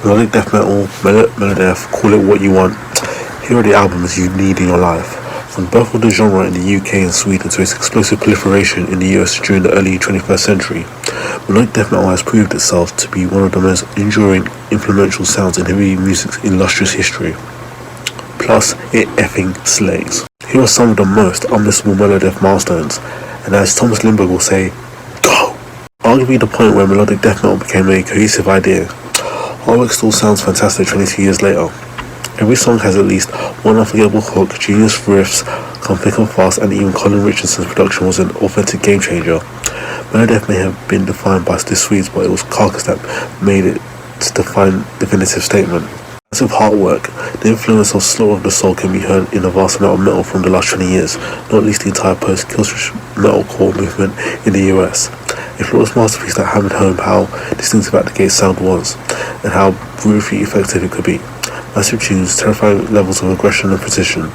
Melodic death metal, melodeath, call it what you want. Here are the albums you need in your life. From the birth of the genre in the UK and Sweden to its explosive proliferation in the US during the early 21st century, melodic death metal has proved itself to be one of the most enduring, influential sounds in heavy music's illustrious history. Plus, it effing slays. Here are some of the most unmissable melodeath milestones, and as Tomas Lindberg will say, go! Arguably the point where melodic death metal became a cohesive idea. Heartwork still sounds fantastic 22 years later. Every song has at least one unforgettable hook, genius riffs, come thick and fast, and even Colin Richardson's production was an authentic game changer. Melodeath may have been defined by the Swedes, but it was Carcass that made its definitive statement. As with Heartwork, the influence of Slaughter of the Soul can be heard in a vast amount of metal from the last 20 years, not least the entire post-Killswitch metalcore movement in the US. A flawless masterpiece that hammered home how distinctive At the Gates sound was, and how brutally effective it could be. Massive tunes, terrifying levels of aggression and precision.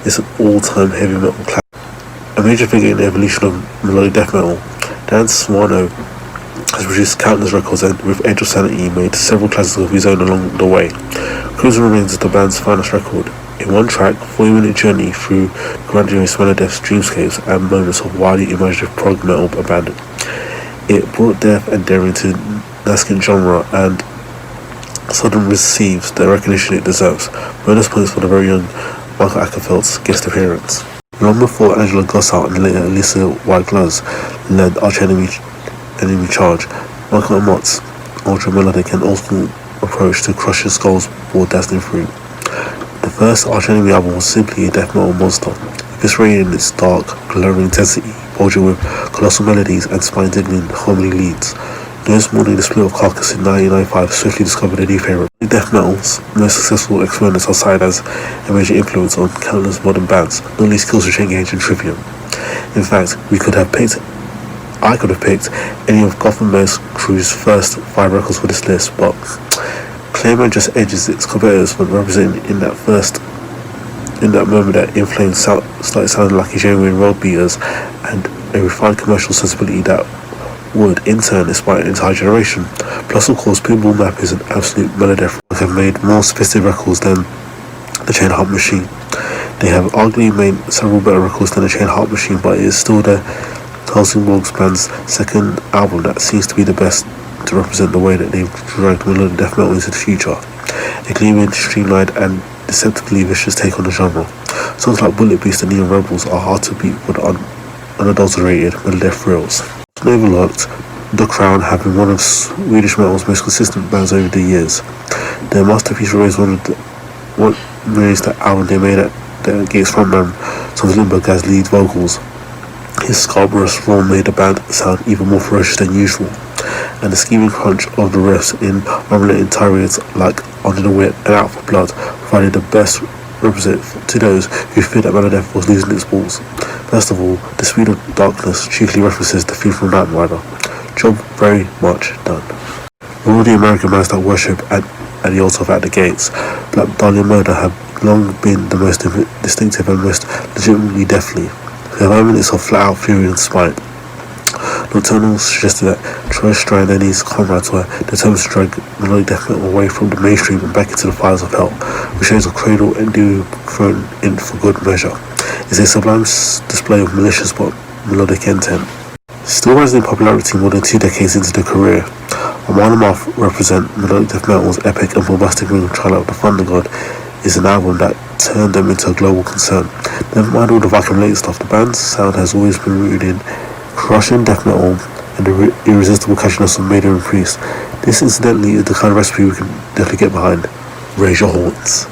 It's an all-time heavy metal classic. A major figure in the evolution of melodic death metal, Dan Swano has produced countless records and, with Age of Sanity, made several classics of his own along the way. Cruiser remains the band's finest record. In one track, 40-minute journey through grandiose melodeath's dreamscapes and moments of wildly imaginative prog metal abandon. It brought death and daring to nascent genre and suddenly receives the recognition it deserves. Bonus points for the very young Michael Ackerfeld's guest appearance. Long before Angela Gossout and later Alyssa White-Gloves led Arch Enemy Charge, Michael Amarth's ultra-melodic and old-school approach to crushing skulls bore dazzling fruit. The first Arch Enemy album was simply a death metal monster, eviscerating its dark, glaring intensity, bulging with colossal melodies and spine-tingling harmony leads. No smaller than the split of Carcass in 1995 swiftly discovered a new favourite. Death metal's most successful exponents are cited as a major influence on countless modern bands, not least Killswitch Engage and Trivium. In fact, I could have picked any of Gotham Bear's crew's first 5 records for this list, but Clayman just edges its competitors for representing in that moment that In Flames started sounding like a genuine road beaters and a refined commercial sensibility that would in turn inspire an entire generation. Plus, of course, Pinball Map is an absolute melodeath. Have made more sophisticated records than the Chainheart Machine. They have arguably made several better records than the Chainheart Machine, but it is still the Helsingborg's band's second album that seems to be the best to represent the way that they've dragged melodic death metal into the future. A gleaming, streamlined, and deceptively vicious take on the genre. Songs like Bullet Beast and Neon Rebels are hard to beat with unadulterated melodeath thrills. Overlooked, The Crown have been one of Swedish metal's most consistent bands over the years. Their masterpiece remains the album they made at the Gates frontman Tomas Lindberg as lead vocals. His scarbarous roar made the band sound even more ferocious than usual, and the scheming crunch of the riffs in unrelated tirades like Under the Wit and Out for Blood provided the best represent to those who feared that melodeath was losing its balls. First of all, the Speed of Darkness chiefly references the theme from Night Rider. Job very much done. All the American bands that worship at the altar of At the Gates, Black Dahlia Murder have long been the most distinctive and most legitimately deathly. They have minutes of flat-out fury and spite. Nocturnal suggested that Troy Strand and his comrades were determined to drag melodic death metal away from the mainstream and back into the fires of hell, which shows a cradle and do thrown in for good measure. It's a sublime display of malicious but melodic intent. Still rising in popularity more than 2 decades into their career, AMON AMARTH represent melodic death metal's epic and bombastic ring of Twilight of the Thunder God is an album that turned them into a global concern. Never mind all the Viking-related stuff, the band's sound has always been rooted in crushing death metal and the irresistible catchiness of Maiden and Priest. This incidentally is the kind of recipe we can definitely get behind. Raise your horns.